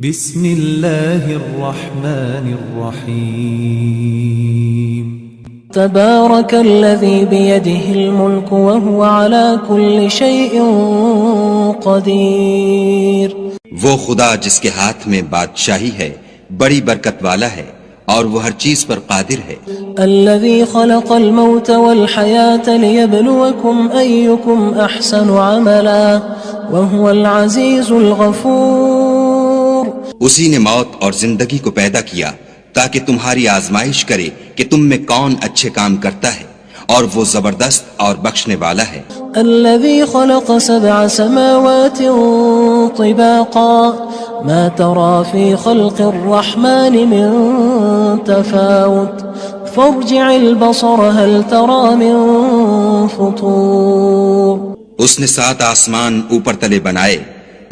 بسم اللہ الرحمن الرحیم تبارک الذی بیدہ الملک وہو علی کل شیء قدیر۔ وہ خدا جس کے ہاتھ میں بادشاہی ہے بڑی برکت والا ہے اور وہ ہر چیز پر قادر ہے۔ الذی خلق الموت والحیاة لیبلوکم ایکم احسن عملا وہو العزیز الغفور۔ اسی نے موت اور زندگی کو پیدا کیا تاکہ تمہاری آزمائش کرے کہ تم میں کون اچھے کام کرتا ہے، اور وہ زبردست اور بخشنے والا ہے۔ الذي خلق 7 سماوات طباقا ما ترى في خلق الرحمن من تفاوت فارجع البصر هل ترى من فطور۔ اس نے 7 آسمان اوپر تلے بنائے،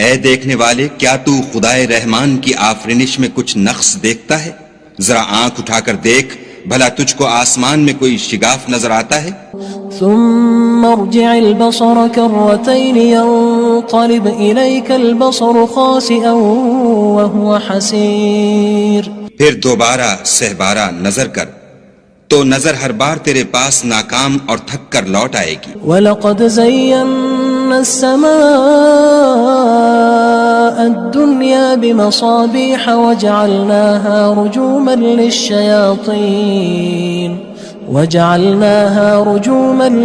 اے دیکھنے والے کیا تو خدائے رحمان کی آفرینش میں کچھ نقص دیکھتا ہے؟ ذرا آنکھ اٹھا کر دیکھ، بھلا تجھ کو آسمان میں کوئی شگاف نظر آتا ہے؟ ثم ارجع البصر كرتين ينقلب إليك البصر خاسئا وهو حسير۔ پھر دوبارہ سہبارہ نظر کر تو نظر ہر بار تیرے پاس ناکام اور تھک کر لوٹ آئے گی۔ وَلَقَدْ زَيَّنَّا السَّمَاءَ الدُّنْيَا بِمَصَابِيحَ وَجَعَلْنَاهَا رُجُومًا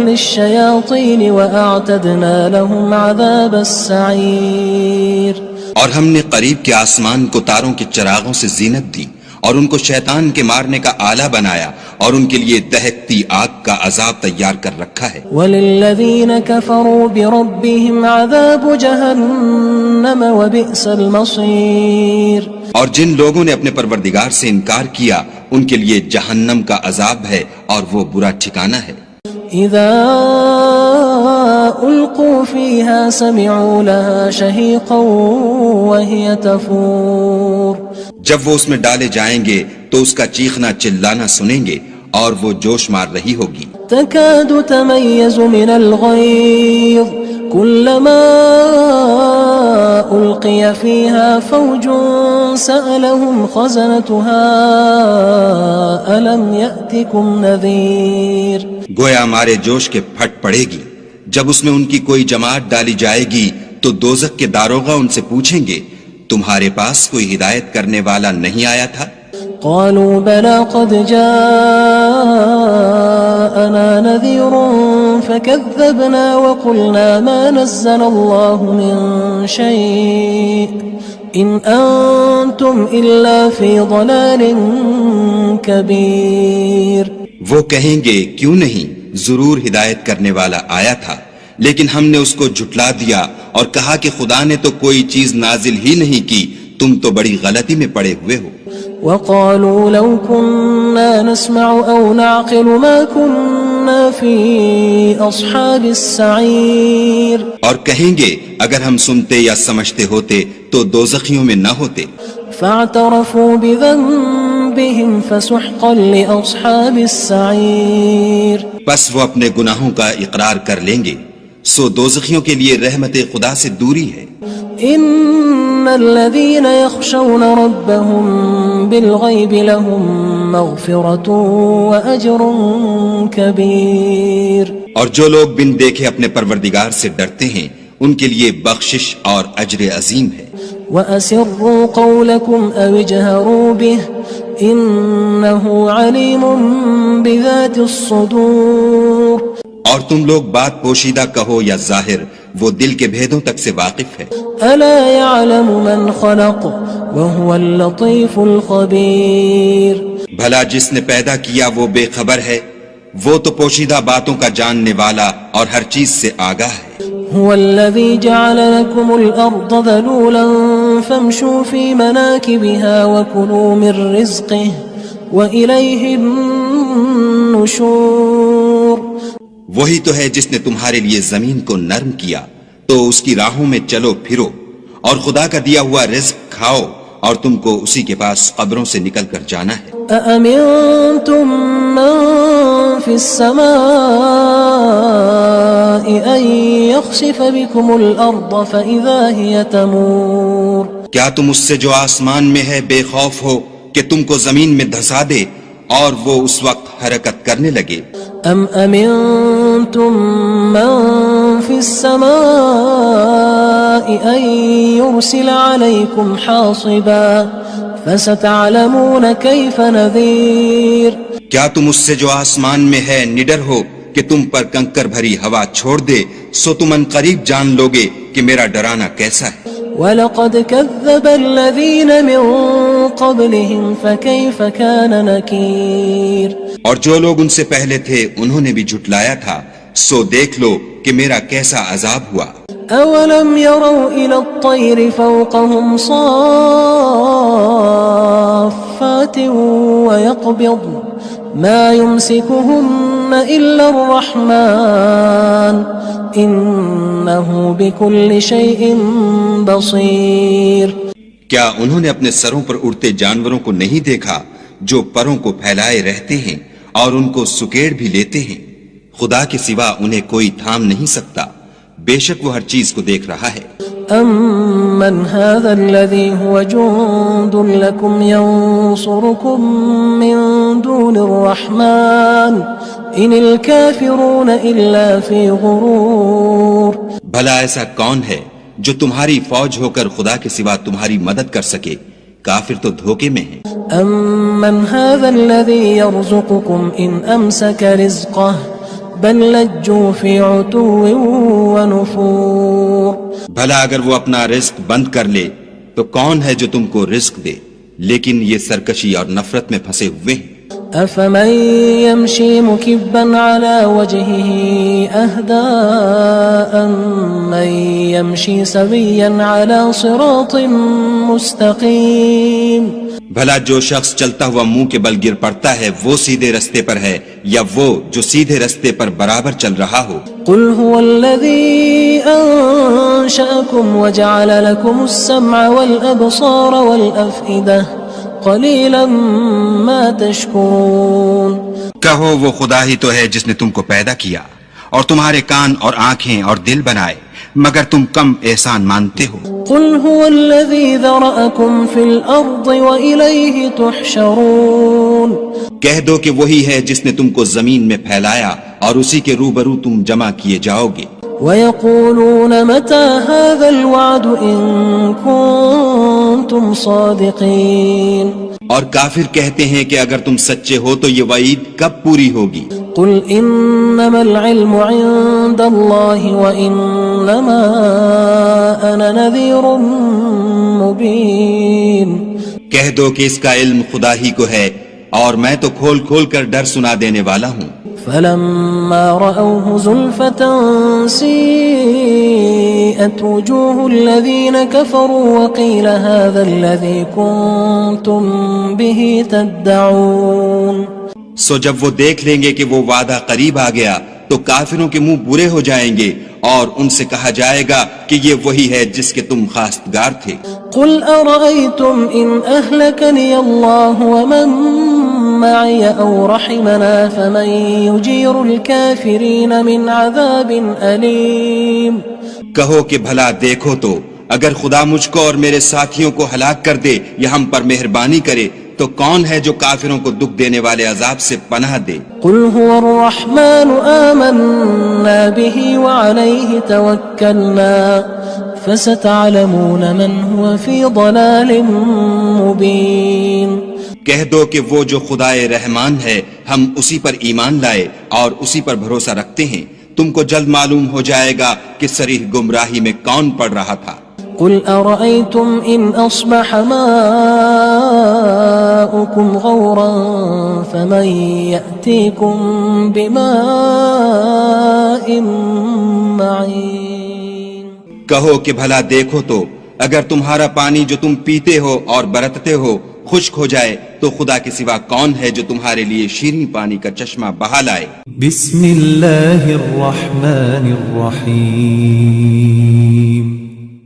لِلشَّيَاطِينِ وَأَعْتَدْنَا لَهُمْ عَذَابَ السَّعِيرِ۔ اور ہم نے قریب کے آسمان کو تاروں کے چراغوں سے زینت دی اور ان کو شیطان کے مارنے کا آلہ بنایا، اور ان کے لیے دہکتی آگ کا عذاب تیار کر رکھا ہے۔ وَلِلَّذِينَ كَفَرُوا بِرَبِّهِمْ عَذَابُ جَهَنَّمَ وَبِئْسَ الْمَصِيرُ۔ اور جن لوگوں نے اپنے پروردگار سے انکار کیا ان کے لیے جہنم کا عذاب ہے اور وہ برا ٹھکانہ ہے۔ اذا القوا فيها سمعوا لها شهيقا وهي تفور۔ جب وہ اس میں ڈالے جائیں گے تو اس کا چیخنا چلانا سنیں گے اور وہ جوش مار رہی ہوگی۔ تكاد تميز من الغيظ كلما ألقي فيها فوج سألهم خزنتها ألم يأتكم نذير۔ گویا مارے جوش کے پھٹ پڑے گی جب اس میں ان کی کوئی جماعت ڈالی جائے گی تو دوزخ کے داروغہ ان سے پوچھیں گے تمہارے پاس کوئی ہدایت کرنے والا نہیں آیا تھا؟ قالوا بلى قد جاءنا نذير فكذبنا وقلنا ما نزل الله من شيء إن أنتم إلا في ضلال كبير۔ وہ کہیں گے کیوں نہیں، ضرور ہدایت کرنے والا آیا تھا، لیکن ہم نے اس کو جھٹلا دیا اور کہا کہ خدا نے تو کوئی چیز نازل ہی نہیں کی، تم تو بڑی غلطی میں پڑے ہوئے ہو۔ وقالوا لو كنا نسمع أو نعقل ما كنا في أصحاب السعير۔ اور کہیں گے اگر ہم سنتے یا سمجھتے ہوتے تو دوزخیوں میں نہ ہوتے۔ فاعترفوا بذنبهم فسحقا لأصحاب السعير۔ بس وہ اپنے گناہوں کا اقرار کر لیں گے، سو دوزخیوں کے لیے رحمت خدا سے دوری ہے۔ ان الذين يخشون ربهم بالغيب لهم مغفرة واجر كبير۔ اور جو لوگ بن دیکھے اپنے پروردگار سے ڈرتے ہیں ان کے لیے بخشش اور اجر عظیم ہے۔ واسروا قولكم او اجهروا به انه عليم بذات الصدور۔ اور تم لوگ بات پوشیدہ کہو یا ظاہر، وہ دل کے بھیدوں تک سے واقف ہے۔ الا يعلم من خلق وهو اللطيف الخبير۔ بھلا جس نے پیدا کیا وہ بے خبر ہے، وہ تو پوشیدہ باتوں کا جاننے والا اور ہر چیز سے آگاہ ہے۔ هو الذي جعل لكم الأرض ذلولا فامشوا في مناكبها وكلوا من رزقه وإليه النشور۔ وہی تو ہے جس نے تمہارے لیے زمین کو نرم کیا تو اس کی راہوں میں چلو پھرو، اور خدا کا دیا ہوا رزق کھاؤ، اور تم کو اسی کے پاس قبروں سے نکل کر جانا ہے۔ أأمنتم من في السماء أن يخسف بكم الأرض فإذا هي تمور۔ کیا تم اس سے جو آسمان میں ہے بے خوف ہو کہ تم کو زمین میں دھسا دے اور وہ اس وقت حرکت کرنے لگے؟ ام امنتم من في السماء ان يرسل عليكم حاصبا فستعلمون كيف نذير کیا تم اس سے جو آسمان میں ہے نڈر ہو کہ تم پر کنکر بھری ہوا چھوڑ دے، سو تم ان قریب جان لوگے کہ میرا ڈرانا کیسا ہے۔ وَلَقَدْ كَذَّبَ الَّذِينَ مِن قَبْلِهِمْ فَكَيْفَ كَانَ نَكِيرٌ اور جو لوگ ان سے پہلے تھے انہوں نے بھی جھٹلایا تھا، سو دیکھ لو کہ میرا کیسا عذاب ہوا۔ أَوَلَمْ يَرَوْا إِلَى الطَّيْرِ فَوْقَهُمْ صَافَّاتٍ وَيَقْبِضْنَ مَا يُمْسِكُهُنَّ إِلَّا الرَّحْمَنُ إِنَّهُ بِكُلِّ شَيْءٍ بَصِيرٌ کیا انہوں نے اپنے سروں پر اڑتے جانوروں کو نہیں دیکھا جو پروں کو پھیلائے رہتے ہیں اور ان کو سکیڑ بھی لیتے ہیں؟ خدا کے سوا انہیں کوئی تھام نہیں سکتا، بے شک وہ ہر چیز کو دیکھ رہا ہے۔ أَمَّنْ هَذَا الَّذِي هُوَ جُندٌ لَكُمْ يَنصُرُكُم مِّن دُونِ الرَّحْمَنِ إِنِ الْكَافِرُونَ إِلَّا فِي غُرُورٍ بھلا ایسا کون ہے جو تمہاری فوج ہو کر خدا کے سوا تمہاری مدد کر سکے؟ کافر تو دھوکے میں ہیں۔ أَمَّنْ هَذَا الَّذِي يَرْزُقُكُمْ إِنْ أَمْسَكَ رِزْقَهُ بَلْ لَجُّوا فِي عُتُوٍّ وَنُفُورٍ بھلا اگر وہ اپنا رزق بند کر لے تو کون ہے جو تم کو رزق دے؟ لیکن یہ سرکشی اور نفرت میں پھنسے ہوئے ہیں۔ أَفَمَن يَمْشِي مُكِبًّا عَلَى وَجْهِهِ أَهْدَىٰ أَمَّن يَمْشِي سَوِيًّا عَلَى صِرَاطٍ مُّسْتَقِيمٍ بھلا جو شخص چلتا ہوا منہ کے بل گر پڑتا ہے وہ سیدھے رستے پر ہے یا وہ جو سیدھے رستے پر برابر چل رہا ہو؟ قُلْ هُوَ الَّذِي أَنشَأَكُمْ وَجَعَلَ لَكُمُ السَّمْعَ وَالْأَبْصَارَ وَالْأَفْئِدَةَ قَلِيلًا مَا تَشْكُرُونَ کہو وہ خدا ہی تو ہے جس نے تم کو پیدا کیا اور تمہارے کان اور آنکھیں اور دل بنائے، مگر تم کم احسان مانتے ہو۔ قُلْ هُوَ الَّذِي ذَرَأَكُمْ فِي الْأَرْضِ وَإِلَيْهِ تُحْشَرُونَ کہہ دو کہ وہی ہے جس نے تم کو زمین میں پھیلایا اور اسی کے روبرو تم جمع کیے جاؤ گے۔ وَيَقُولُونَ مَتَى هَذَا الْوَعْدُ إِن كُنتُمْ صَادِقِينَ اور کافر کہتے ہیں کہ اگر تم سچے ہو تو یہ وعید کب پوری ہوگی؟ قُلْ إِنَّمَا الْعِلْمُ عِندَ اللَّهِ وَإِنَّمَا أَنَا نَذِيرٌ مُّبِينٌ کہہ دو کہ اس کا علم خدا ہی کو ہے اور میں تو کھول کھول کر ڈر سنا دینے والا ہوں۔ فَلَمَّا رَأَوْهُ زُلْفَةً سِيئَتْ وُجُوهُ الَّذِينَ كَفَرُوا وَقِيلَ هَذَا الَّذِي كُنتُم بِهِ تَدَّعُونَ سو جب وہ دیکھ لیں گے کہ وہ وعدہ قریب آ گیا تو کافروں کے منہ برے ہو جائیں گے اور ان سے کہا جائے گا کہ یہ وہی ہے جس کے تم خواستگار تھے۔ قُلْ أَرَأَيْتُمْ إِنْ أَهْلَكَنِيَ اللَّهُ وَمَن مَّعِيَ أَوْ رَحِمَنَا فَمَن يُجِيرُ الْكَافِرِينَ مِنْ عَذَابٍ أَلِيمٍ کہو کہ بھلا دیکھو تو اگر خدا مجھ کو اور میرے ساتھیوں کو ہلاک کر دے یا ہم پر مہربانی کرے تو کون ہے جو کافروں کو دکھ دینے والے عذاب سے پناہ دے؟ قُلْ هُوَ الرَّحْمَنُ آمَنَّا بِهِ وَعَلَيْهِ تَوَكَّلْنَا فَسَتَعْلَمُونَ مَنْ هُوَ فِي ضَلَالٍ مُّبِينٍ کہہ دو کہ وہ جو خدائے رحمان ہے ہم اسی پر ایمان لائے اور اسی پر بھروسہ رکھتے ہیں، تم کو جلد معلوم ہو جائے گا کہ صریح گمراہی میں کون پڑ رہا تھا۔ قُلْ أَرَأَيْتُمْ إِنْ أَصْبَحَ مَاؤُكُمْ غَوْرًا فَمَن يَأْتِيكُم بِمَاءٍ مَّعِينٍ کہو کہ بھلا دیکھو تو اگر تمہارا پانی جو تم پیتے ہو اور برتتے ہو خشک ہو جائے تو خدا کے سوا کون ہے جو تمہارے لیے شیریں پانی کا چشمہ بہا لائے؟ بسم اللہ الرحمن الرحیم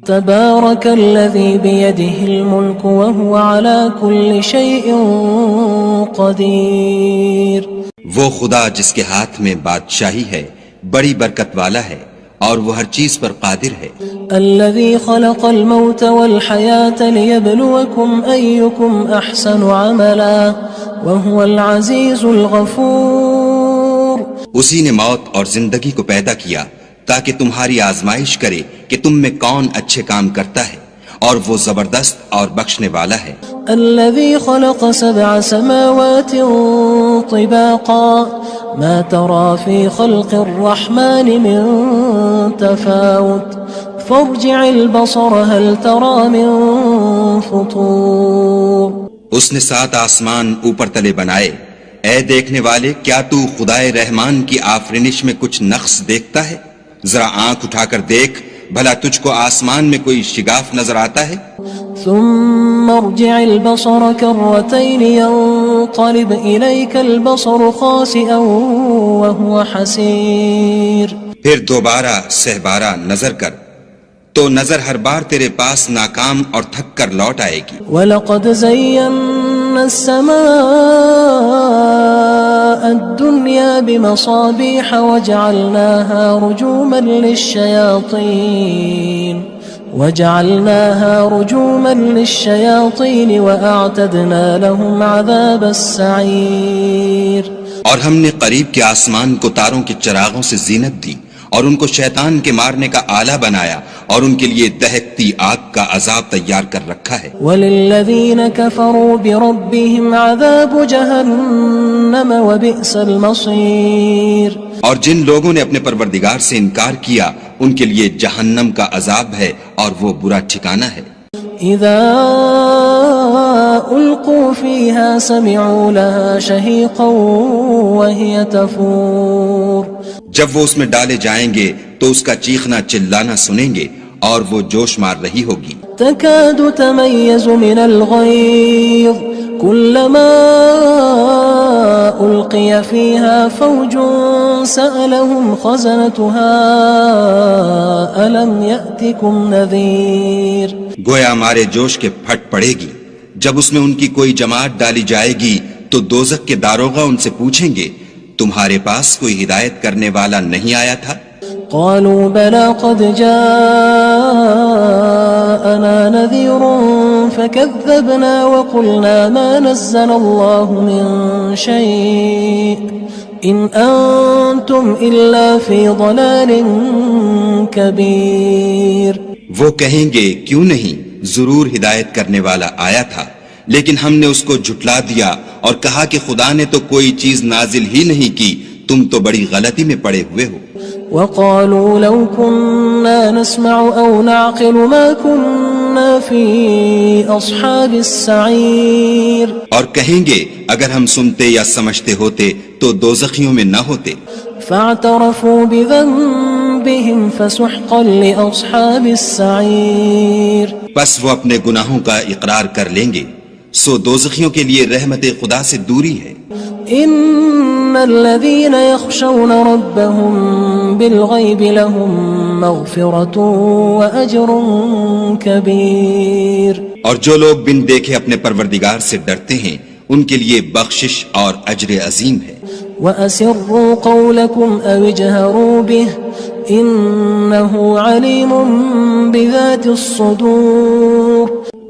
تبارك الذي بيده الملك وهو على كل شيء قدير وہ خدا جس کے ہاتھ میں بادشاہی ہے بڑی برکت والا ہے اور وہ ہر چیز پر قادر ہے. الذي خلق الموت والحياة ليبلوكم أيكم أحسن عملا وهو العزيز الغفور. اسی نے موت اور زندگی کو پیدا کیا تاکہ تمہاری آزمائش کرے کہ تم میں کون اچھے کام کرتا ہے، اور وہ زبردست اور بخشنے والا ہے. الذي خلق 7 سماوات طباقا ما ترى في خلق الرحمن من تفاوت فارجع البصر هل ترى من فطور. اس نے 7 آسمان اوپر تلے بنائے. اے دیکھنے والے، کیا تو خدائے رحمان کی آفرینش میں کچھ نقص دیکھتا ہے؟ ذرا آنکھ اٹھا کر دیکھ، بھلا تجھ کو آسمان میں کوئی شگاف نظر آتا ہے؟ ثم ارجع البصر كرتين ينقلب إليك البصر خاسئا وهو حسير. پھر دوبارہ سہبارہ نظر کر تو نظر ہر بار تیرے پاس ناکام اور تھک کر لوٹ آئے گی. وَلَقَدْ زَيَّنَّا السَّمَاءَ الدُّنْيَا بِمَصَابِيحَ وَجَعَلْنَاهَا رُجُومًا لِلشَّيَاطِينِ وَأَعْتَدْنَا لَهُمْ عَذَابَ السَّعِيرِ. اور ہم نے قریب کے آسمان کو تاروں کے چراغوں سے زینت دی اور ان کو شیطان کے مارنے کا آلہ بنایا، اور ان کے لیے دہکتی آگ کا عذاب تیار کر رکھا ہے. وَلِلَّذِينَ كَفَرُوا بِرَبِّهِمْ عَذَابُ جَهَنَّمَ وَبِئْسَ الْمَصِيرُ. اور جن لوگوں نے اپنے پروردگار سے انکار کیا ان کے لیے جہنم کا عذاب ہے اور وہ برا ٹھکانہ ہے. اذا القوا فيها سمعوا لها شهيقا وهي تفور. جب وہ اس میں ڈالے جائیں گے تو اس کا چیخنا چلانا سنیں گے اور وہ جوش مار رہی ہوگی. تكاد تميز من الغيظ كلما ألقي فيها فوج سألهم خزنتها ألم يأتكم نذير. گویا ہمارے جوش کے پھٹ پڑے گی. جب اس میں ان کی کوئی جماعت ڈالی جائے گی تو دوزخ کے داروغہ ان سے پوچھیں گے تمہارے پاس کوئی ہدایت کرنے والا نہیں آیا تھا؟ قالوا بلى قد جاءنا نذير فكذبنا وقلنا ما نزل الله من شيء إن أنتم إلا في ضلال كبير. وہ کہیں گے کیوں نہیں، ضرور ہدایت کرنے والا آیا تھا، لیکن ہم نے اس کو جھٹلا دیا اور کہا کہ خدا نے تو کوئی چیز نازل ہی نہیں کی، تم تو بڑی غلطی میں پڑے ہوئے ہو. وقالوا لو كنا نسمع أو نعقل ما كنا في أصحاب السعير. اور کہیں گے اگر ہم سنتے یا سمجھتے ہوتے تو دوزخیوں میں نہ ہوتے. فاعترفوا بذنبهم فسحقا لأصحاب السعير. بس وہ اپنے گناہوں کا اقرار کر لیں گے، سو دوزخیوں کے لیے رحمت خدا سے دوری ہے. ان الذين يخشون ربهم بالغيب لهم مغفرة واجر كبير. اور جو لوگ بن دیکھے اپنے پروردگار سے ڈرتے ہیں ان کے لیے بخشش اور اجر عظیم ہے. وَأَسِرُّوا قَوْلَكُمْ أَوِ اجْهَرُوا بِهِ إِنَّهُ عَلِيمٌ بِذَاتِ الصُّدُورِ.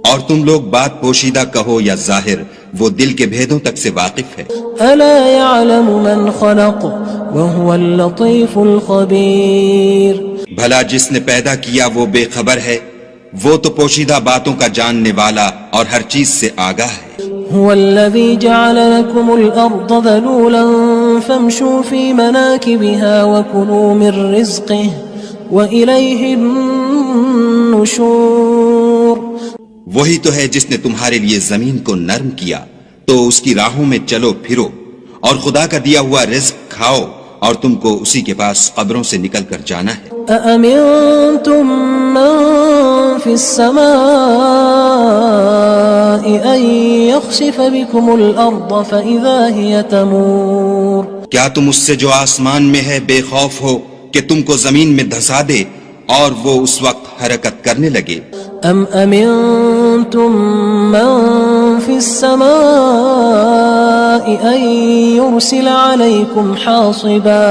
اور تم لوگ بات پوشیدہ کہو یا ظاہر، وہ دل کے بھیدوں تک سے واقف ہے. أَلَا يَعْلَمُ مَنْ خَلَقَ وَهُوَ اللَّطِيفُ الْخَبِيرُ. بھلا جس نے پیدا کیا وہ بے خبر ہے، وہ تو پوشیدہ باتوں کا جاننے والا اور ہر چیز سے آگاہ ہے. هو الذي جعل لكم الأرض ذلولا فامشوا في مناكبها وكلوا من رزقه وإليه النشور. وہی تو ہے جس نے تمہارے لیے زمین کو نرم کیا تو اس کی راہوں میں چلو پھرو اور خدا کا دیا ہوا رزق کھاؤ اور تم کو اسی کے پاس قبروں سے نکل کر جانا ہے. أأمنتم من في السماء أن يخسف بكم الأرض فإذا هي تمور. کیا تم اس سے جو آسمان میں ہے بے خوف ہو کہ تم کو زمین میں دھسا دے اور وہ اس وقت حرکت کرنے لگے؟ ام امنتم من في السماء ان يرسل عليكم حاصبا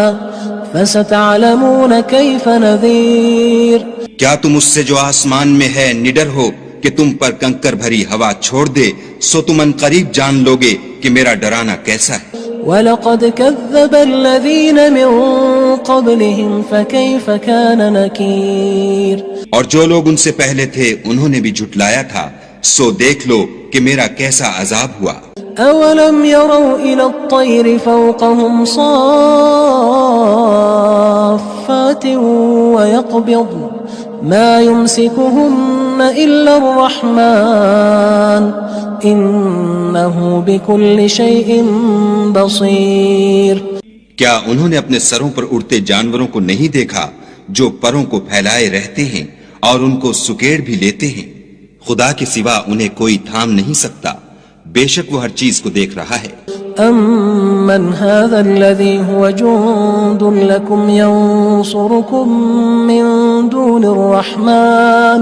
فستعلمون كيف نذير کیا تم اس سے جو آسمان میں ہے نڈر ہو کہ تم پر کنکر بھری ہوا چھوڑ دے؟ سو تم ان قریب جان لوگے کہ میرا ڈرانا کیسا ہے۔ وَلَقَدْ كَذَّبَ الَّذِينَ مِن قَبْلِهِمْ فَكَيْفَ كَانَ نَكِيرٌ اور جو لوگ ان سے پہلے تھے انہوں نے بھی جھٹلایا تھا، سو دیکھ لو کہ میرا کیسا عذاب ہوا۔ أَوَلَمْ يَرَوْا إِلَى الطَّيْرِ فَوْقَهُمْ صَافَّاتٍ وَيَقْبِضْنَ مَا يُمْسِكُهُنَّ إِلَّا الرَّحْمَنُ إِنَّهُ بِكُلِّ شَيْءٍ بَصِيرٌ کیا انہوں نے اپنے سروں پر اڑتے جانوروں کو نہیں دیکھا جو پروں کو پھیلائے رہتے ہیں اور ان کو سکیڑ بھی لیتے ہیں؟ خدا کے سوا انہیں کوئی تھام نہیں سکتا، بے شک وہ ہر چیز کو دیکھ رہا ہے۔ أَمَّنْ هَذَا الَّذِي هُوَ جُندٌ لَكُمْ يَنصُرُكُم مِّن دُونِ الرَّحْمَنِ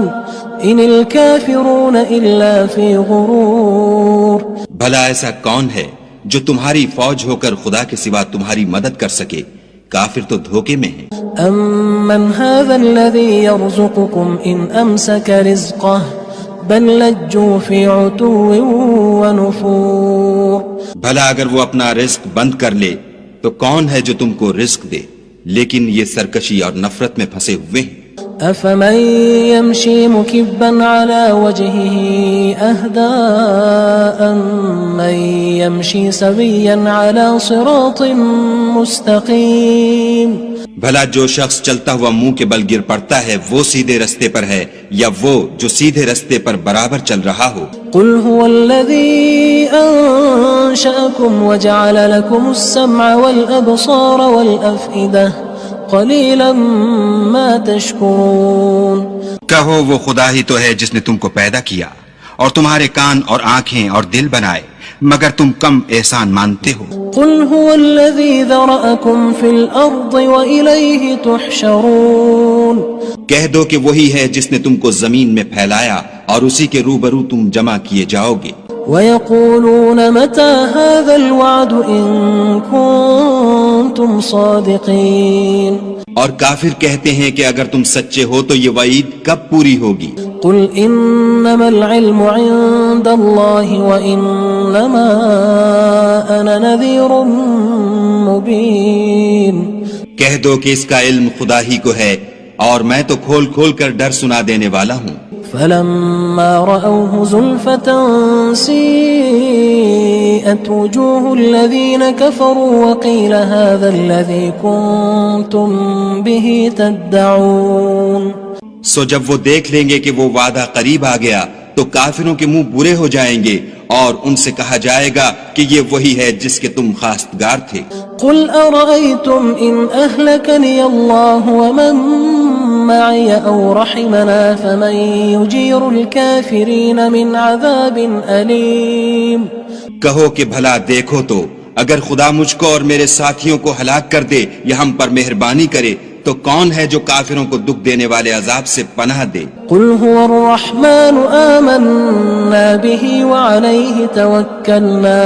إِنِ الْكَافِرُونَ إِلَّا فِي غُرُورٍ بھلا ایسا کون ہے جو تمہاری فوج ہو کر خدا کے سوا تمہاری مدد کر سکے؟ کافر تو دھوکے میں ہیں۔ أَمَّنْ هَذَا الَّذِي يَرْزُقُكُمْ إِنْ أَمْسَكَ رِزْقَهُ بَلْ لَجُّوا فِي عُتُوٍّ وَنُفُورٍ بھلا اگر وہ اپنا رزق بند کر لے تو کون ہے جو تم کو رزق دے؟ لیکن یہ سرکشی اور نفرت میں پھنسے ہوئے ہیں۔ أَفَمَن يَمْشِي مُكِبًّا عَلَى وَجْهِهِ أَهْدَىٰ أَمَّن يَمْشِي سَوِيًّا عَلَى صِرَاطٍ مُّسْتَقِيمٍ بھلا جو شخص چلتا ہوا منہ کے بل گر پڑتا ہے وہ سیدھے رستے پر ہے یا وہ جو سیدھے رستے پر برابر چل رہا ہو؟ قُلْ هُوَ الَّذِي أَنشَأَكُمْ وَجَعَلَ لَكُمُ السَّمْعَ وَالْأَبْصَارَ وَالْأَفْئِدَةَ قَلِيلًا مَا تَشْكُرُونَ کہو وہ خدا ہی تو ہے جس نے تم کو پیدا کیا اور تمہارے کان اور آنکھیں اور دل بنائے، مگر تم کم احسان مانتے ہو۔ قُلْ هُوَ الَّذِي ذَرَأَكُمْ فِي الْأَرْضِ وَإِلَيْهِ تُحْشَرُونَ کہہ دو کہ وہی ہے جس نے تم کو زمین میں پھیلایا اور اسی کے روبرو تم جمع کیے جاؤ گے۔ وَيَقُولُونَ مَتَى هَذَا الْوَعْدُ إِن كُنتُمْ صَادِقِينَ اور کافر کہتے ہیں کہ اگر تم سچے ہو تو یہ وعید کب پوری ہوگی؟ قُلْ إِنَّمَا الْعِلْمُ عِندَ اللَّهِ وَإِنَّمَا أَنَا نَذِيرٌ مُّبِينٌ کہہ دو کہ اس کا علم خدا ہی کو ہے اور میں تو کھول کھول کر ڈر سنا دینے والا ہوں۔ فَلَمَّا رَأَوْهُ زُلْفَةً سِيئَتْ وُجُوهُ الَّذِينَ كَفَرُوا وَقِيلَ هَذَا الَّذِي كُنتُم بِهِ تَدَّعُونَ سو جب وہ دیکھ لیں گے کہ وہ وعدہ قریب آ گیا تو کافروں کے منہ برے ہو جائیں گے اور ان سے کہا جائے گا کہ یہ وہی ہے جس کے تم خواستگار تھے۔ قُلْ أَرَأَيْتُمْ إِنْ أَهْلَكَنِيَ اللَّهُ وَمَن مَّعِيَ أَوْ رَحِمَنَا فَمَن يُجِيرُ الْكَافِرِينَ مِنْ عَذَابٍ أَلِيمٍ کہو کہ بھلا دیکھو تو اگر خدا مجھ کو اور میرے ساتھیوں کو ہلاک کر دے یا ہم پر مہربانی کرے تو کون ہے جو کافروں کو دکھ دینے والے عذاب سے پناہ دے؟ قُلْ هُوَ الرَّحْمَنُ آمَنَّا بِهِ وَعَلَيْهِ تَوَكَّلْنَا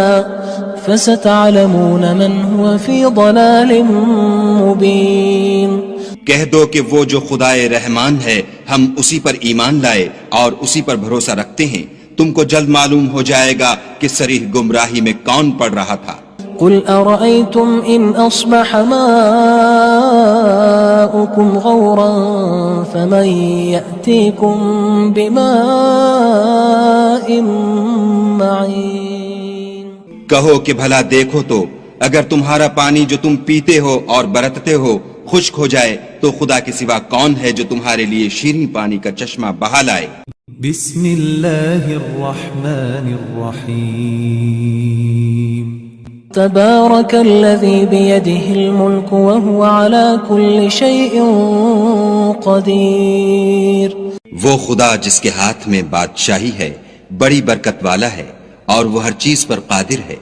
فَسَتَعْلَمُونَ مَنْ هُوَ فِي ضَلَالٍ مُّبِينٍ کہہ دو کہ وہ جو خدائے رحمان ہے ہم اسی پر ایمان لائے اور اسی پر بھروسہ رکھتے ہیں، تم کو جلد معلوم ہو جائے گا کہ صریح گمراہی میں کون پڑ رہا تھا۔ قُلْ أَرَأَيْتُمْ إِنْ أَصْبَحَ مَاؤُكُمْ غَوْرًا فَمَن يَأْتِيكُم بِمَاءٍ مَّعِينٍ کہو کہ بھلا دیکھو تو اگر تمہارا پانی جو تم پیتے ہو اور برتتے ہو خشک ہو جائے تو خدا کے سوا کون ہے جو تمہارے لیے شیریں پانی کا چشمہ بہا لائے؟ بسم اللہ الرحمن الرحیم تبارك الذي بيده الملك وهو على كل شيء قدير وہ خدا جس کے ہاتھ میں بادشاہی ہے بڑی برکت والا ہے اور وہ ہر چیز پر قادر ہے۔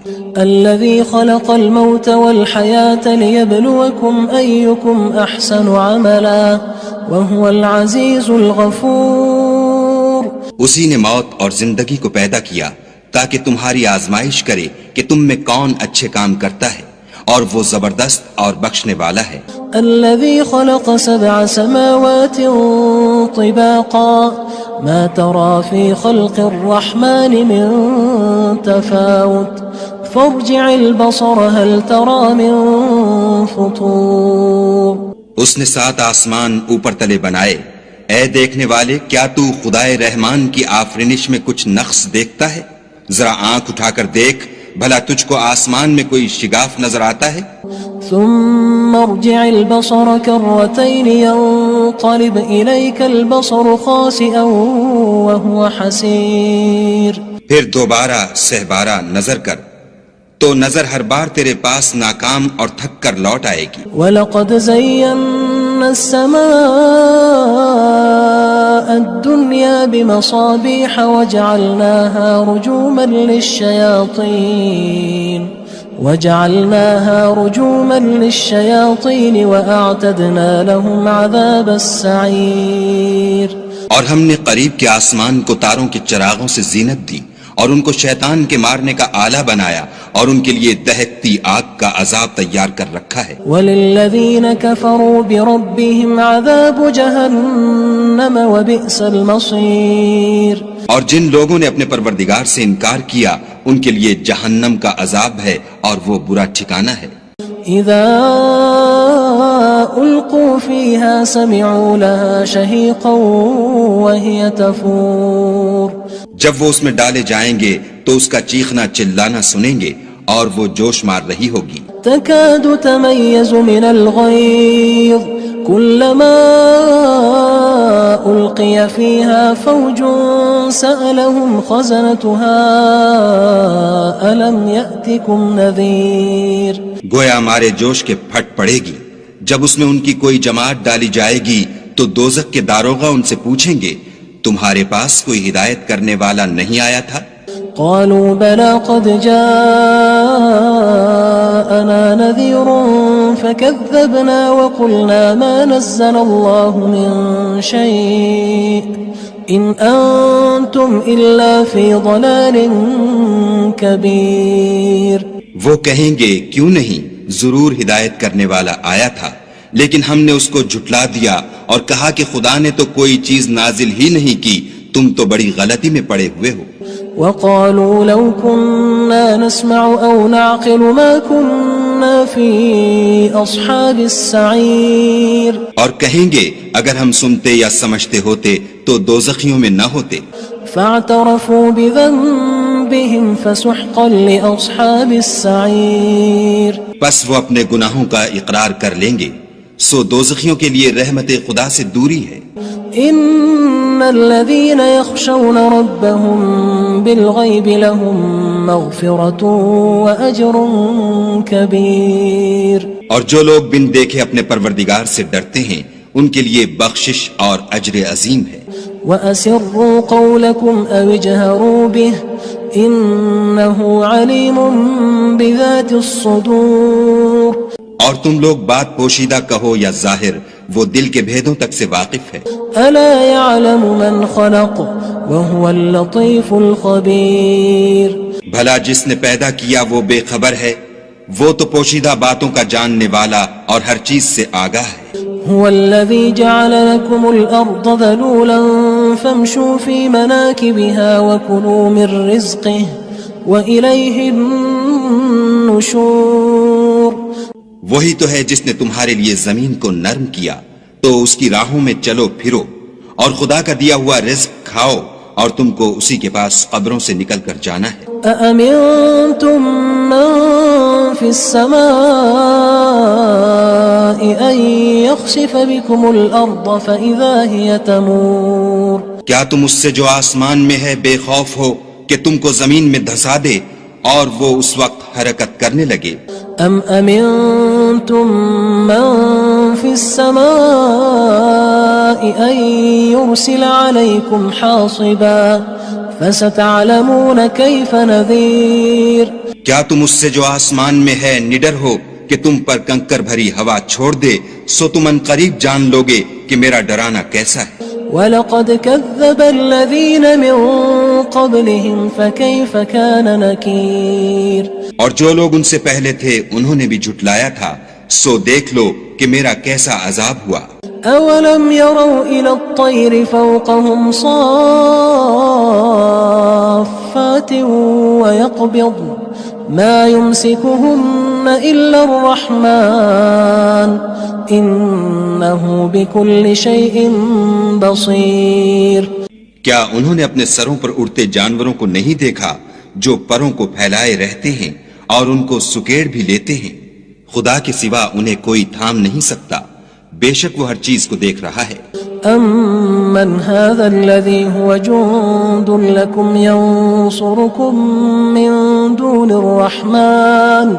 الذي خلق الموت والحياة ليبلوكم أيكم أحسن عملا وهو العزيز الغفور اسی نے موت اور زندگی کو پیدا کیا تاکہ تمہاری آزمائش کرے کہ تم میں کون اچھے کام کرتا ہے، اور وہ زبردست اور بخشنے والا ہے۔ الذي خلق 7 سماوات طباقا ما ترى في خلق الرحمن من تفاوت فارجع البصر هل ترى من فطور۔ اس نے 7 آسمان اوپر تلے بنائے، اے دیکھنے والے کیا تو خدائے رحمان کی آفرینش میں کچھ نقص دیکھتا ہے؟ ذرا آنکھ اٹھا کر دیکھ، بھلا تجھ کو آسمان میں کوئی شگاف نظر آتا ہے؟ ثم ارجع البصر كرتين ينقلب إليك البصر خاسئا وهو حسير۔ پھر دوبارہ سہبارہ نظر کر تو نظر ہر بار تیرے پاس ناکام اور تھک کر لوٹ آئے گی۔ وَلَقَدْ زَيَّنَّا السَّمَاءَ الدُّنْيَا بِمَصَابِيحَ وَجَعَلْنَاهَا لِلشَّيَاطِينِ وَأَعْتَدْنَا لَهُمْ عَذَابَ السَّعِيرِ۔ اور ہم نے قریب کے آسمان کو تاروں کے چراغوں سے زینت دی اور ان کو شیطان کے مارنے کا آلہ بنایا اور ان کے لیے دہکتی آگ کا عذاب تیار کر رکھا ہے۔ وَلِلَّذِينَ كَفَرُوا بِرَبِّهِمْ عَذَابُ جَهَنَّمَ وَبِئْسَ الْمَصِيرُ۔ اور جن لوگوں نے اپنے پروردگار سے انکار کیا ان کے لیے جہنم کا عذاب ہے اور وہ برا ٹھکانہ ہے۔ اذا القوا فيها سمعوا لها شهيقا وهي تفور۔ جب وہ اس میں ڈالے جائیں گے تو اس کا چیخنا چلانا سنیں گے اور وہ جوش مار رہی ہوگی۔ تكاد تميز من الغيظ كلما ألقي فيها فوج سألهم خزنتها ألم يأتكم نذير۔ گویا مارے جوش کے پھٹ پڑے گی۔ جب اس میں ان کی کوئی جماعت ڈالی جائے گی تو دوزخ کے داروغہ ان سے پوچھیں گے تمہارے پاس کوئی ہدایت کرنے والا نہیں آیا تھا؟ قالوا بلى قد جاءنا نذير فكذبنا وقلنا ما نزل الله من شيء إن أنتم إلا في ضلال كبير۔ وہ کہیں گے کیوں نہیں، ضرور ہدایت کرنے والا آیا تھا، لیکن ہم نے اس کو جھٹلا دیا اور کہا کہ خدا نے تو کوئی چیز نازل ہی نہیں کی، تم تو بڑی غلطی میں پڑے ہوئے ہو۔ وقالوا لو كنا نسمع أو نعقل ما كنا في أصحاب السعير۔ اور کہیں گے اگر ہم سنتے یا سمجھتے ہوتے تو دوزخیوں میں نہ ہوتے۔ فاعترفوا بذنبهم فسحقا لأصحاب السعير۔ پس وہ اپنے گناہوں کا اقرار کر لیں گے، سو دوزخیوں کے لیے رحمت خدا سے دوری ہے۔ ان الذين يخشون ربهم بالغيب لهم مغفرة واجر كبير۔ اور جو لوگ بن دیکھے اپنے پروردگار سے ڈرتے ہیں ان کے لیے بخشش اور اجر عظیم ہے۔ واسروا قولكم او اجهروا به انه عليم بذات الصدور۔ اور تم لوگ بات پوشیدہ کہو یا ظاہر، وہ دل کے بھیدوں تک سے واقف ہے۔ الا يعلم من خلق وهو اللطيف الخبير۔ بھلا جس نے پیدا کیا وہ بے خبر ہے، وہ تو پوشیدہ باتوں کا جاننے والا اور ہر چیز سے آگاہ ہے۔ هو الذي جعل لكم الأرض ذلولا فامشوا في مناكبها وكلوا من رزقه وإليه النشور۔ وہی تو ہے جس نے تمہارے لیے زمین کو نرم کیا تو اس کی راہوں میں چلو پھرو اور خدا کا دیا ہوا رزق کھاؤ اور تم کو اسی کے پاس قبروں سے نکل کر جانا ہے۔ أأمنتم من في السماء أن يخسف بكم الأرض فإذا هي تمور۔ کیا تم اس سے جو آسمان میں ہے بے خوف ہو کہ تم کو زمین میں دھسا دے اور وہ اس وقت حرکت کرنے لگے؟ ام امنتم من في السماء ان يرسل عليكم حاصبا فستعلمون كيف نذير۔ کیا تم اس سے جو آسمان میں ہے نڈر ہو کہ تم پر کنکر بھری ہوا چھوڑ دے، سو تم ان قریب جان لوگے کہ میرا ڈرانا کیسا ہے۔ وَلَقَدْ كَذَّبَ الَّذِينَ مِن قَبْلِهِمْ فَكَيْفَ كَانَ نَكِيرِ اور جو لوگ ان سے پہلے تھے انہوں نے بھی جھٹلایا تھا، سو دیکھ لو کہ میرا کیسا عذاب ہوا۔ أَوَلَمْ يَرَوْا إِلَى الطَّيْرِ فَوْقَهُمْ صَافَّاتٍ وَيَقْبِضْنَ مَا يُمْسِكُهُنَّ إِلَّا الرَّحْمَنُ إِنَّهُ بِكُلِّ شَيْءٍ بَصِيرٌ۔ کیا انہوں نے اپنے سروں پر اڑتے جانوروں کو نہیں دیکھا جو پروں کو پھیلائے رہتے ہیں اور ان کو سکیڑ بھی لیتے ہیں؟ خدا کے سوا انہیں کوئی تھام نہیں سکتا، بے شک وہ ہر چیز کو دیکھ رہا ہے۔ أَمَّنْ هَذَا الَّذِي هُوَ جُندٌ لَكُمْ يَنصُرُكُم مِّن دُونِ الرَّحْمَنِ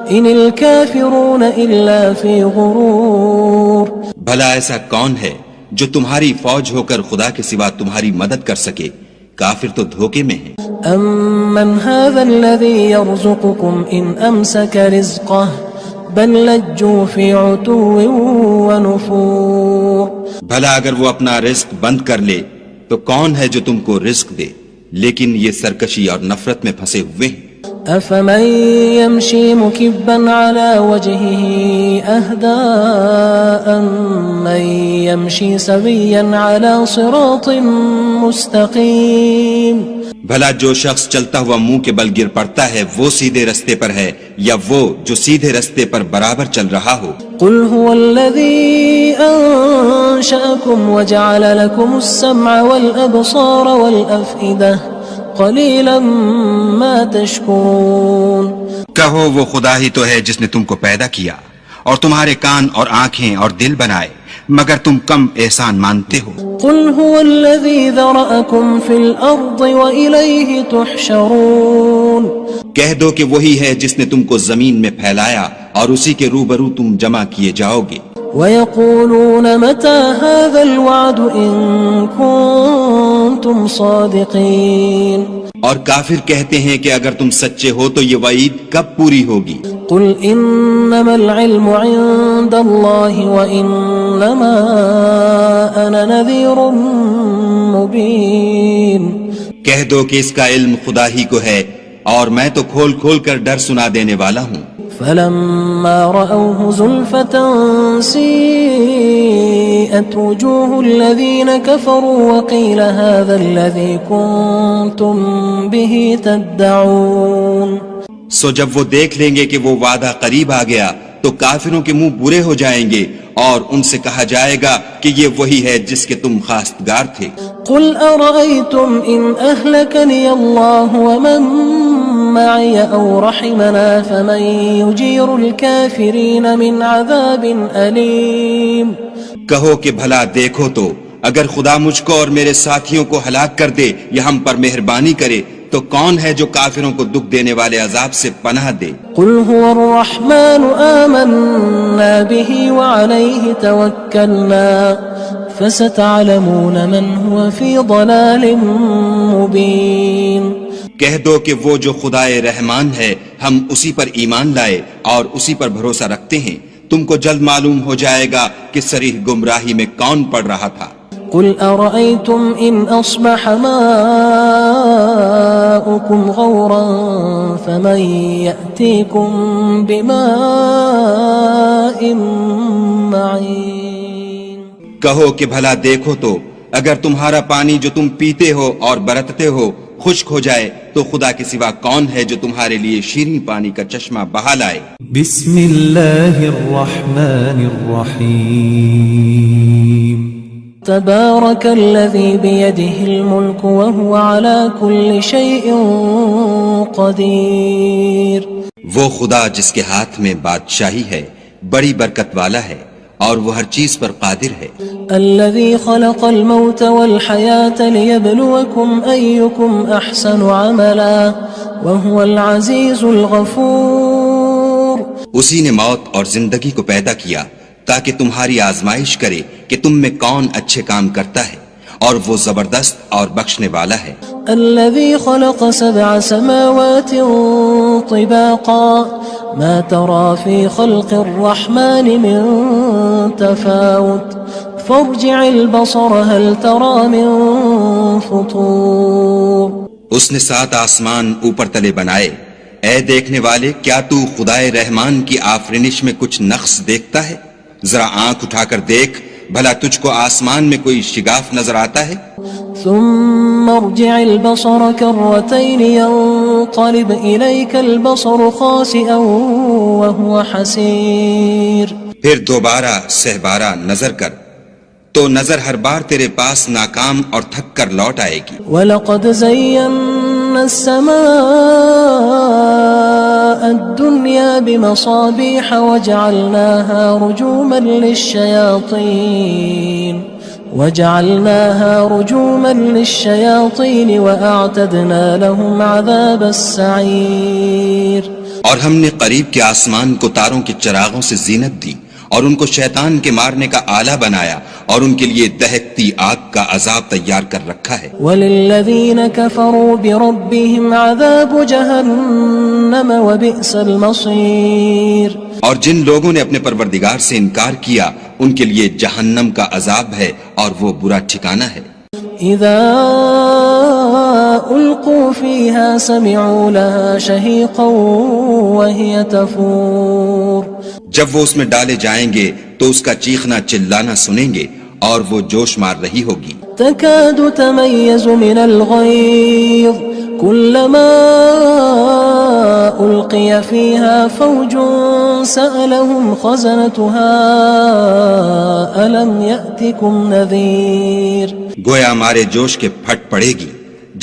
إِنِ الْكَافِرُونَ إِلَّا فِي غُرُورٍ۔ بھلا ایسا کون ہے جو تمہاری فوج ہو کر خدا کے سوا تمہاری مدد کر سکے؟ کافر تو دھوکے میں ہیں۔ أَمَّنْ هَذَا الَّذِي يَرْزُقُكُمْ إِنْ أَمْسَكَ رِزْقَهُ بَلْ لَجُّوا فِي عُتُوٍّ وَنُفُورٍ۔ بھلا اگر وہ اپنا رزق بند کر لے تو کون ہے جو تم کو رزق دے؟ لیکن یہ سرکشی اور نفرت میں پھنسے ہوئے ہیں۔ أَفَمَن يَمْشِي مُكِبًّا عَلَى وَجْهِهِ أَهْدَىٰ أَمَّن يَمْشِي سَوِيًّا عَلَى صِرَاطٍ مُّسْتَقِيمٍ۔ بھلا جو شخص چلتا ہوا منہ کے بل گر پڑتا ہے وہ سیدھے رستے پر ہے یا وہ جو سیدھے رستے پر برابر چل رہا ہو؟ قُلْ هُوَ الَّذِي أَنشَأَكُمْ وَجَعَلَ لَكُمُ السَّمْعَ وَالْأَبْصَارَ وَالْأَفْئِدَةَ قَلِيلًا مَا تَشْكُرُونَ۔ کہو وہ خدا ہی تو ہے جس نے تم کو پیدا کیا اور تمہارے کان اور آنکھیں اور دل بنائے، مگر تم کم احسان مانتے ہو۔ قُلْ هُوَ الَّذِي ذَرَأَكُمْ فِي الْأَرْضِ وَإِلَيْهِ تُحْشَرُونَ۔ کہہ دو کہ وہی ہے جس نے تم کو زمین میں پھیلایا اور اسی کے روبرو تم جمع کیے جاؤ گے۔ وَيَقُولُونَ مَتَى هَذَا الْوَعْدُ إِن كُنتُمْ صَادِقِينَ۔ اور کافر کہتے ہیں کہ اگر تم سچے ہو تو یہ وعید کب پوری ہوگی؟ قُلْ إِنَّمَا الْعِلْمُ عِندَ اللَّهِ وَإِنَّمَا أَنَا نَذِيرٌ مُّبِينٌ۔ کہہ دو کہ اس کا علم خدا ہی کو ہے اور میں تو کھول کھول کر ڈر سنا دینے والا ہوں۔ فَلَمَّا رَأَوْهُ زُلْفَةً سِيئَتْ وُجُوهُ الَّذِينَ كَفَرُوا وَقِيلَ هَذَا الَّذِي كُنتُم بِهِ تَدَّعُونَ۔ سو جب وہ دیکھ لیں گے کہ وہ وعدہ قریب آ گیا تو کافروں کے منہ برے ہو جائیں گے اور ان سے کہا جائے گا کہ یہ وہی ہے جس کے تم خواستگار تھے۔ قُلْ أَرَأَيْتُمْ إِنْ أَهْلَكَنِيَ اللَّهُ وَمَن مَّعِيَ أَوْ رَحِمَنَا فَمَن يُجِيرُ الْكَافِرِينَ مِنْ عَذَابٍ أَلِيمٍ۔ کہو کہ بھلا دیکھو تو اگر خدا مجھ کو اور میرے ساتھیوں کو ہلاک کر دے یا ہم پر مہربانی کرے تو کون ہے جو کافروں کو دکھ دینے والے عذاب سے پناہ دے؟ قُلْ هُوَ الرَّحْمَنُ آمَنَّا بِهِ وَعَلَيْهِ تَوَكَّلْنَا فَسَتَعْلَمُونَ مَنْ هُوَ فِي ضَلَالٍ مُّبِينٍ۔ کہہ دو کہ وہ جو خدائے رحمان ہے ہم اسی پر ایمان لائے اور اسی پر بھروسہ رکھتے ہیں، تم کو جلد معلوم ہو جائے گا کہ صریح گمراہی میں کون پڑ رہا تھا۔ قُلْ أَرَأَيْتُمْ إِنْ أَصْبَحَ مَاؤُكُمْ غَوْرًا فَمَن يَأْتِيكُم بِمَاءٍ مَّعِينٍ۔ کہو کہ بھلا دیکھو تو اگر تمہارا پانی جو تم پیتے ہو اور برتتے ہو خشک ہو جائے تو خدا کے سوا کون ہے جو تمہارے لیے شیریں پانی کا چشمہ بہا لائے؟ بسم اللہ الرحمن الرحیم تبارك الذي بيده الملك وهو على كل شيء قدير۔ وہ خدا جس کے ہاتھ میں بادشاہی ہے بڑی برکت والا ہے اور وہ ہر چیز پر قادر ہے۔ الذي خلق الموت والحياة ليبلوكم أيكم أحسن عملا وهو العزيز الغفور۔ اسی نے موت اور زندگی کو پیدا کیا تاکہ تمہاری آزمائش کرے کہ تم میں کون اچھے کام کرتا ہے اور وہ زبردست اور بخشنے والا ہے۔ الذي خلق 7 سماوات طباقا ما ترى في خلق الرحمن من تفاوت فارجع البصر هل ترى من فطور اس نے 7 آسمان اوپر تلے بنائے، اے دیکھنے والے کیا تو خدائے رحمان کی آفرینش میں کچھ نقص دیکھتا ہے؟ ذرا آنکھ اٹھا کر دیکھ بھلا تجھ کو آسمان میں کوئی شگاف نظر آتا ہے؟ ثم ارجع البصر كرتين ينقلب إليك البصر خاسئا وهو حسير پھر دوبارہ سہبارہ نظر کر تو نظر ہر بار تیرے پاس ناکام اور تھک کر لوٹ آئے گی۔ وَلَقَدْ زَيَّنَّا السَّمَاءَ الدُّنْيَا بِمَصَابِيحَ وَجَعَلْنَاهَا رُجُومًا لِلشَّيَاطِينِ وَأَعْتَدْنَا لَهُمْ عَذَابَ السَّعِيرِ اور ہم نے قریب کے آسمان کو تاروں کے چراغوں سے زینت دی اور ان کو شیطان کے مارنے کا آلہ بنایا اور ان کے لیے دہکتی آگ کا عذاب تیار کر رکھا ہے۔ وَلِلَّذِينَ كَفَرُوا بِرَبِّهِمْ عَذَابُ جَهَنَّمَ وَبِئْسَ الْمَصِيرُ اور جن لوگوں نے اپنے پروردگار سے انکار کیا ان کے لیے جہنم کا عذاب ہے اور وہ برا ٹھکانہ ہے۔ اذا القوا فيها سمعوا لها شهيقا وهي تفور جب وہ اس میں ڈالے جائیں گے تو اس کا چیخنا چلانا سنیں گے اور وہ جوش مار رہی ہوگی۔ تكاد تميز من الغيظ كلما ألقي فيها فوج سألهم خزنتها ألم يأتكم نذير گویا ہمارے جوش کے پھٹ پڑے گی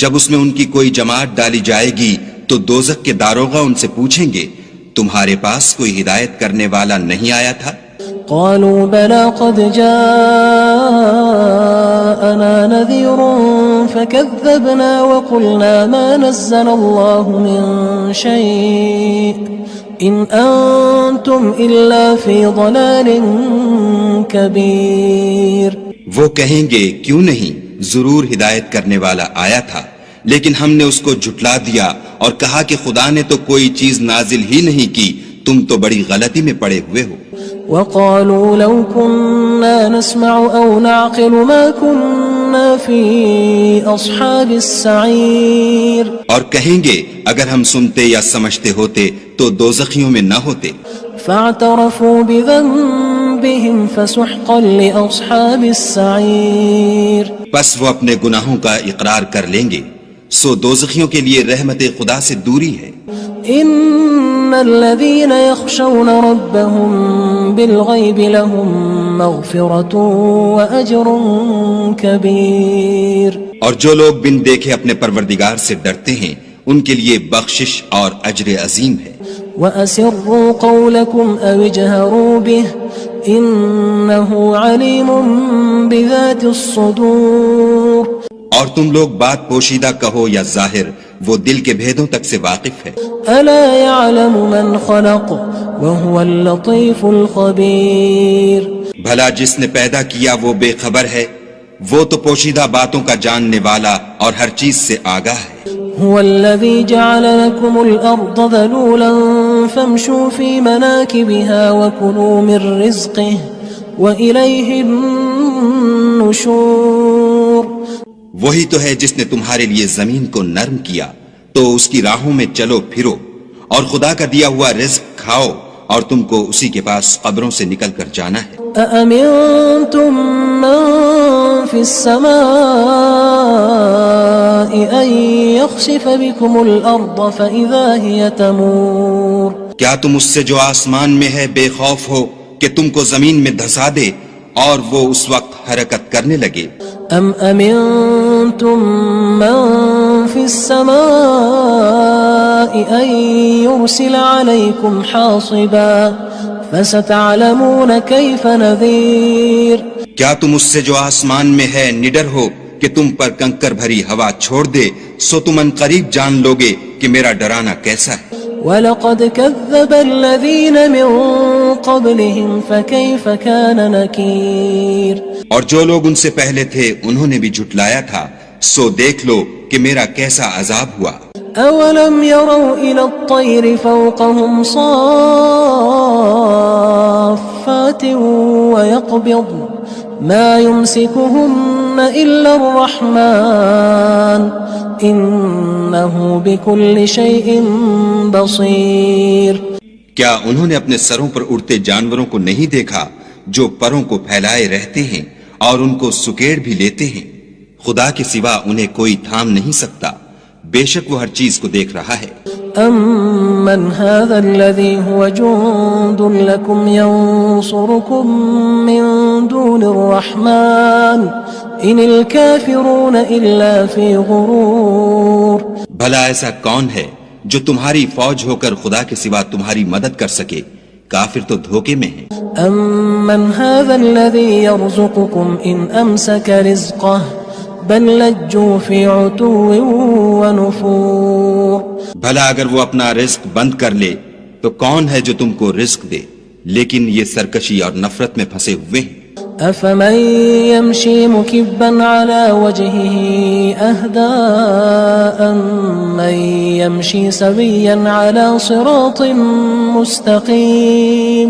جب اس میں ان کی کوئی جماعت ڈالی جائے گی تو دوزخ کے داروغہ ان سے پوچھیں گے تمہارے پاس کوئی ہدایت کرنے والا نہیں آیا تھا؟ قالوا بلى قد جاءنا نذير فكذبنا وقلنا ما نزل الله من شيء إن أنتم إلا في ضلال كبير وہ کہیں گے کیوں نہیں، ضرور ہدایت کرنے والا آیا تھا، لیکن ہم نے اس کو جھٹلا دیا اور کہا کہ خدا نے تو کوئی چیز نازل ہی نہیں کی، تم تو بڑی غلطی میں پڑے ہوئے ہو۔ وقالوا لو كنا نسمع أو نعقل ما كنا في أصحاب السعير اور کہیں گے اگر ہم سنتے یا سمجھتے ہوتے تو دوزخیوں میں نہ ہوتے۔ فاعترفوا بذنبهم فسحقا لأصحاب السعير بس وہ اپنے گناہوں کا اقرار کر لیں گے، سو دوزخیوں کے لیے رحمت خدا سے دوری ہے۔ إن الذين يخشون ربهم بالغيب لهم مغفرة وأجر كبير اور جو لوگ بن دیکھے اپنے پروردگار سے ڈرتے ہیں ان کے لیے بخشش اور اجر عظیم ہے۔ وأسروا قولكم أو اجهروا به إنه عليم بذات الصدور اور تم لوگ بات پوشیدہ کہو یا ظاہر، وہ دل کے بھیدوں تک سے واقف ہے۔ ألا يعلم من خلق وهو اللطيف الخبير بھلا جس نے پیدا کیا وہ بے خبر ہے، وہ تو پوشیدہ باتوں کا جاننے والا اور ہر چیز سے آگاہ ہے۔ هو الذي جعل لكم الأرض ذلولا فامشوا في مناكبها وكلوا من رزقه وإليه النشور وہی تو ہے جس نے تمہارے لیے زمین کو نرم کیا تو اس کی راہوں میں چلو پھرو اور خدا کا دیا ہوا رزق کھاؤ اور تم کو اسی کے پاس قبروں سے نکل کر جانا ہے۔ أأمنتم من في السماء أن يخسف بكم الأرض فإذا هي تمور کیا تم اس سے جو آسمان میں ہے بے خوف ہو کہ تم کو زمین میں دھسا دے اور وہ اس وقت حرکت کرنے لگے؟ أم أمنتم من في السماء أن يرسل عليكم حاصبا فستعلمون كيف نذير کیا تم اس سے جو آسمان میں ہے نڈر ہو کہ تم پر کنکر بھری ہوا چھوڑ دے، سو تم ان قریب جان لوگے کہ میرا ڈرانا کیسا ہے۔ وَلَقَدْ كَذَّبَ الَّذِينَ مِن قَبْلِهِمْ فَكَيْفَ كَانَ نَكِيرٌ اور جو لوگ ان سے پہلے تھے انہوں نے بھی جھٹلایا تھا، سو دیکھ لو کہ میرا کیسا عذاب ہوا۔ أَوَلَمْ يَرَوْا إِلَى الطَّيْرِ فَوْقَهُمْ صَافَّاتٍ ما يمسكهن إلا الرحمن إنه بكل شيء بصير. کیا انہوں نے اپنے سروں پر اڑتے جانوروں کو نہیں دیکھا جو پروں کو پھیلائے رہتے ہیں اور ان کو سکیڑ بھی لیتے ہیں؟ خدا کے سوا انہیں کوئی تھام نہیں سکتا، بے شک وہ ہر چیز کو دیکھ رہا ہے. أَمَّنْ هَذَا الَّذِي هُوَ جُندٌ لَكُمْ يَنصُرُكُم مِّن دُونِ الرَّحْمَنِ إِنِ الْكَافِرُونَ إِلَّا فِي غُرُورٍ. بھلا ایسا کون ہے جو تمہاری فوج ہو کر خدا کے سوا تمہاری مدد کر سکے؟ کافر تو دھوکے میں ہیں. أَمَّنْ هَذَا الَّذِي يَرْزُقُكُمْ إِنْ أَمْسَكَ رِزْقَهُ بَل لَجُّوا فِي عُتُوٍّ وَنُفُورٍ. بھلا اگر وہ اپنا رزق بند کر لے تو کون ہے جو تم کو رزق دے؟ لیکن یہ سرکشی اور نفرت میں پھنسے ہوئے ہیں. أَفَمَن يَمْشِي مُكِبًّا عَلَى وَجْهِهِ أَهْدَىٰ أَمَّن يَمْشِي سَوِيًّا عَلَى صِرَاطٍ مُّسْتَقِيمٍ.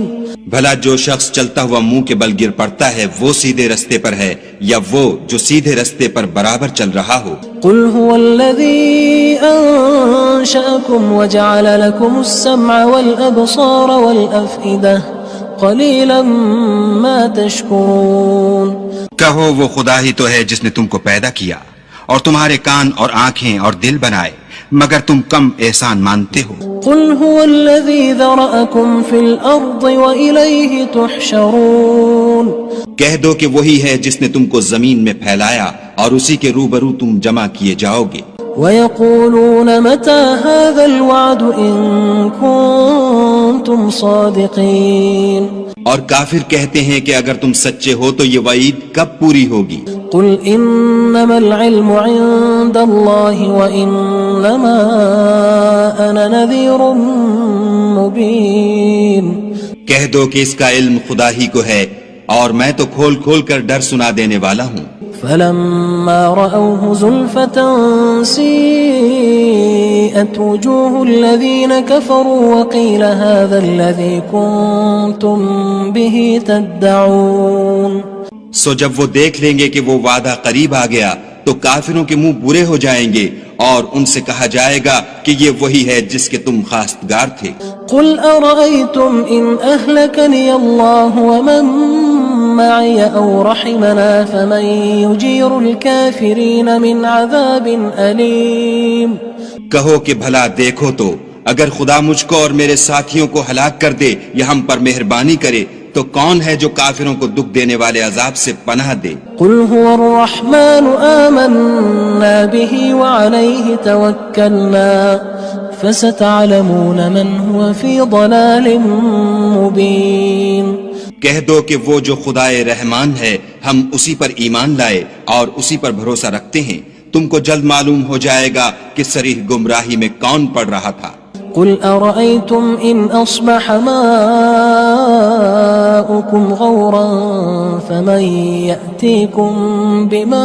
بھلا جو شخص چلتا ہوا منہ کے بل گر پڑتا ہے وہ سیدھے رستے پر ہے یا وہ جو سیدھے رستے پر برابر چل رہا ہو؟ قُلْ هُوَ الَّذِي أَنشَأَكُمْ وَجَعَلَ لَكُمُ السَّمْعَ وَالْأَبْصَارَ وَالْأَفْئِدَةَ قَلِيلًا مَا تَشْكُرُونَ. کہو وہ خدا ہی تو ہے جس نے تم کو پیدا کیا اور تمہارے کان اور آنکھیں اور دل بنائے، مگر تم کم احسان مانتے ہو. قُلْ هُوَ الَّذِي ذَرَأَكُمْ فِي الْأَرْضِ وَإِلَيْهِ تُحْشَرُونَ. کہہ دو کہ وہی ہے جس نے تم کو زمین میں پھیلایا اور اسی کے روبرو تم جمع کیے جاؤ گے. وَيَقُولُونَ مَتَى هَذَا الْوَعْدُ إِن كُنتُمْ صَادِقِينَ. اور کافر کہتے ہیں کہ اگر تم سچے ہو تو یہ وعید کب پوری ہوگی؟ قُلْ إِنَّمَا الْعِلْمُ عِندَ اللَّهِ وَإِنَّمَا أَنَا نَذِيرٌ مُّبِينٌ. کہہ دو کہ اس کا علم خدا ہی کو ہے اور میں تو کھول کھول کر ڈر سنا دینے والا ہوں. فَلَمَّا رَأَوْهُ زُلْفَةً سِيئَتْ وُجُوهُ الَّذِينَ كَفَرُوا وَقِيلَ هَذَا الَّذِي كُنتُم بِهِ تَدَّعُونَ. سو جب وہ دیکھ لیں گے کہ وہ وعدہ قریب آ گیا تو کافروں کے منہ برے ہو جائیں گے اور ان سے کہا جائے گا کہ یہ وہی ہے جس کے تم خواستگار تھے. قُلْ أَرَأَيْتُمْ إِنْ أَهْلَكَنِيَ اللَّهُ وَمَن مَّعِيَ أَوْ رَحِمَنَا فَمَن يُجِيرُ الْكَافِرِينَ مِنْ عَذَابٍ أَلِيمٍ. کہو کہ بھلا دیکھو تو اگر خدا مجھ کو اور میرے ساتھیوں کو ہلاک کر دے یا ہم پر مہربانی کرے تو کون ہے جو کافروں کو دکھ دینے والے عذاب سے پناہ دے؟ قُلْ هُوَ الرَّحْمَنُ آمَنَّا بِهِ وَعَلَيْهِ تَوَكَّلْنَا فَسَتَعْلَمُونَ مَنْ هُوَ فِي ضَلَالٍ مُّبِينٍ. کہہ دو کہ وہ جو خدائے رحمان ہے ہم اسی پر ایمان لائے اور اسی پر بھروسہ رکھتے ہیں، تم کو جلد معلوم ہو جائے گا کہ صریح گمراہی میں کون پڑ رہا تھا. قُلْ أَرَأَيْتُمْ إِنْ أَصْبَحَ مَاؤُكُمْ غَوْرًا فَمَن يَأْتِيكُم بِمَاءٍ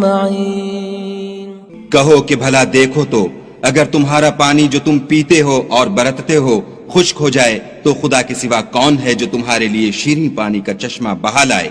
مَّعِينٍ. کہو کہ بھلا دیکھو تو اگر تمہارا پانی جو تم پیتے ہو اور برتتے ہو خشک ہو جائے تو خدا کے سوا کون ہے جو تمہارے لیے شیریں پانی کا چشمہ بہا لائے؟